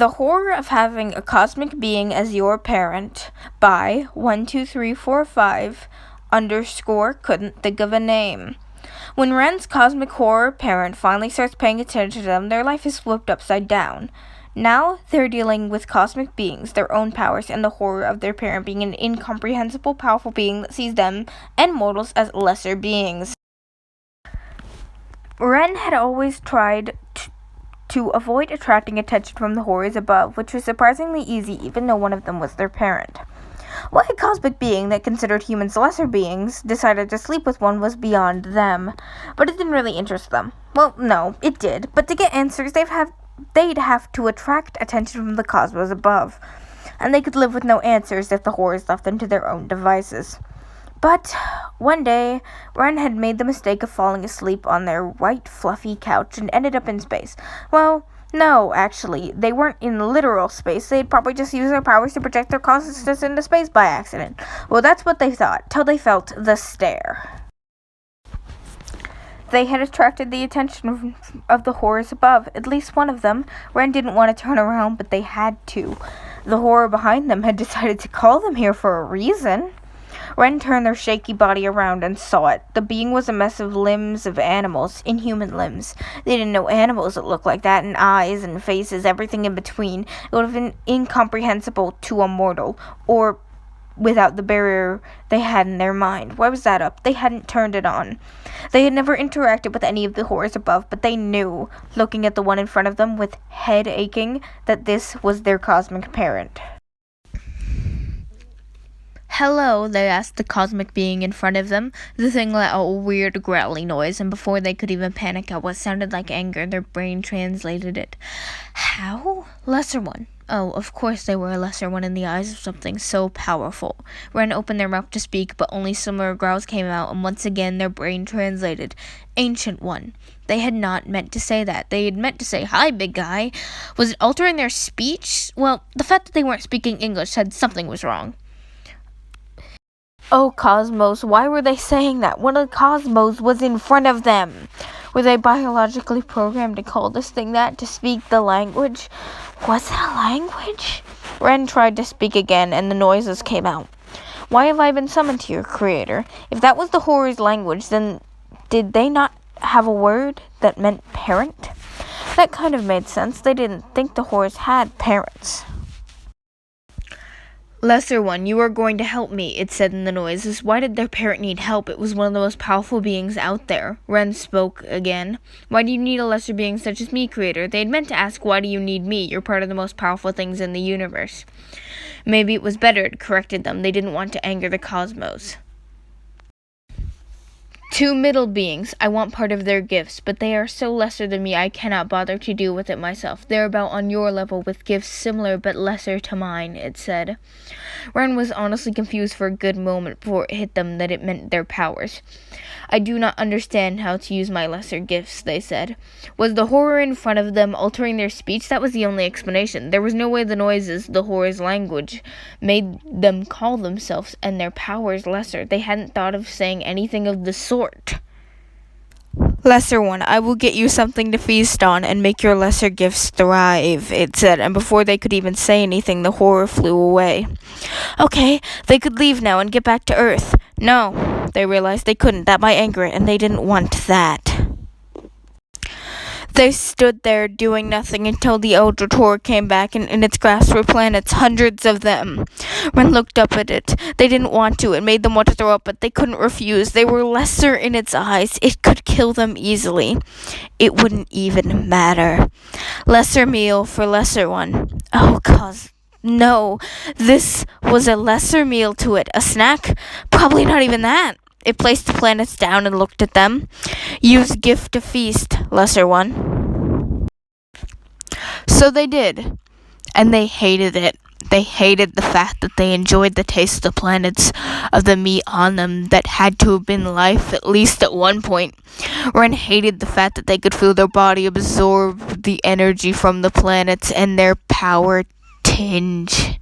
The Horror of Having a Cosmic Being as Your Parent by 12345 underscore couldn't think of a name. When Ren's cosmic horror parent finally starts paying attention to them, their life is flipped upside down. Now they're dealing with cosmic beings, their own powers, and the horror of their parent being an incomprehensible, powerful being that sees them and mortals as lesser beings. Ren had always tried to avoid attracting attention from the horrors above, which was surprisingly easy even though one of them was their parent. Why a cosmic being that considered humans lesser beings decided to sleep with one was beyond them, but it didn't really interest them. Well, no, it did, but to get answers they'd have to attract attention from the cosmos above, and they could live with no answers if the horrors left them to their own devices. But one day, Ren had made the mistake of falling asleep on their white, fluffy couch and ended up in space. Well, no, actually, they weren't in literal space. They'd probably just used their powers to project their consciousness into space by accident. Well, that's what they thought, till they felt the stare. They had attracted the attention of the horrors above, at least one of them. Ren didn't want to turn around, but they had to. The horror behind them had decided to call them here for a reason. Ren turned their shaky body around and saw it. The being was a mess of limbs of animals, inhuman limbs. They didn't know animals that looked like that, and eyes and faces, everything in between. It would have been incomprehensible to a mortal, or without the barrier they had in their mind. Why was that up? They hadn't turned it on. They had never interacted with any of the horrors above, but they knew, looking at the one in front of them with head aching, that this was their cosmic parent. "Hello," they asked the cosmic being in front of them. The thing let out a weird growly noise, and before they could even panic at what sounded like anger, their brain translated it. "How? Lesser one." Oh, of course they were a lesser one in the eyes of something so powerful. Ren opened their mouth to speak, but only similar growls came out, and once again their brain translated, "Ancient one." They had not meant to say that. They had meant to say, "Hi, big guy." Was it altering their speech? Well, the fact that they weren't speaking English said something was wrong. Oh, Cosmos, why were they saying that? One of the Cosmos was in front of them. Were they biologically programmed to call this thing that, to speak the language? Was it a language? Ren tried to speak again, and the noises came out. "Why have I been summoned to your creator? If that was the horror's language, then did they not have a word that meant parent?" That kind of made sense. They didn't think the horrors had parents. "Lesser one, you are going to help me," it said in the noises. Why did their parent need help? It was one of the most powerful beings out there. Ren spoke again. "Why do you need a lesser being such as me, creator?" They had meant to ask, "Why do you need me? You're part of the most powerful things in the universe." Maybe it was better, it corrected them. They didn't want to anger the cosmos. "Two middle beings. I want part of their gifts, but they are so lesser than me I cannot bother to deal with it myself. They're about on your level with gifts similar but lesser to mine," it said. Ren was honestly confused for a good moment before it hit them that it meant their powers. "I do not understand how to use my lesser gifts," they said. Was the horror in front of them altering their speech? That was the only explanation. There was no way the noises, the horror's language, made them call themselves and their powers lesser. They hadn't thought of saying anything of the sort. "Lesser one, I will get you something to feast on and make your lesser gifts thrive," it said, and before they could even say anything, the horror flew away. Okay, they could leave now and get back to Earth. No, they realized they couldn't. That might anger it, and they didn't want that. They stood there doing nothing until the Eldritch Horror came back, and in its grasp were planets, hundreds of them. Ren looked up at it. They didn't want to. It made them want to throw up, but they couldn't refuse. They were lesser in its eyes. It could kill them easily. It wouldn't even matter. Lesser meal for lesser one. Oh, no. This was a lesser meal to it. A snack? Probably not even that. It placed the planets down and looked at them. "Use gift to feast, lesser one." So they did, and they hated it. They hated the fact that they enjoyed the taste of the planets, of the meat on them that had to have been life, at least at one point. Ren hated the fact that they could feel their body absorb the energy from the planets and their power tinge.